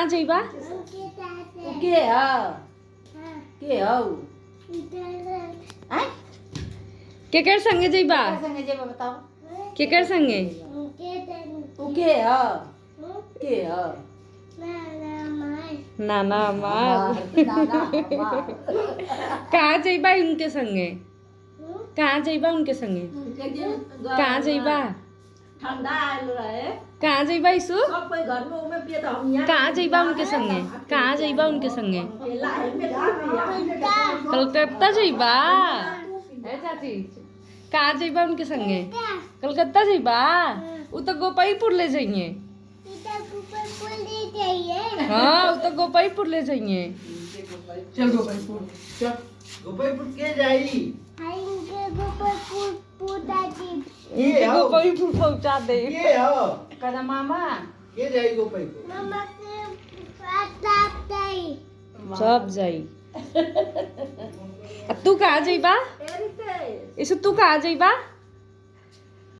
कहाँ जाइबा के हौ हैं केकर संगे जाइबा संगे जेबा बताओ केकर संगे के ह नाना मार नाना कहाँ जाइबा उनके संगे कहाँ जाइबा उनके संगे कहाँ जाइबा ठंडा आयल रहे कहाँ जाइबा इसु सब कोई घर में उमे पिए तो हम यहाँ कहाँ जाइबा उनके संगे कहाँ जाइबा उनके संगे कलकत्ता जाइबा ए चाची कहाँ जाइबा उनके संगे कलकत्ता जाइबा उ तो गोपाईपुर ले जाइए हाँ उ तो गोपाईपुर ले जाइए चल गोपाईपुर चल गोपाईपुर के जाई ये हो गोपाईपुर पहुँचा दे ये हो कदा मामा के जाई गोपाईपुर सब जाई तू कहाँ जाइबा इसु तू कहाँ जाइबा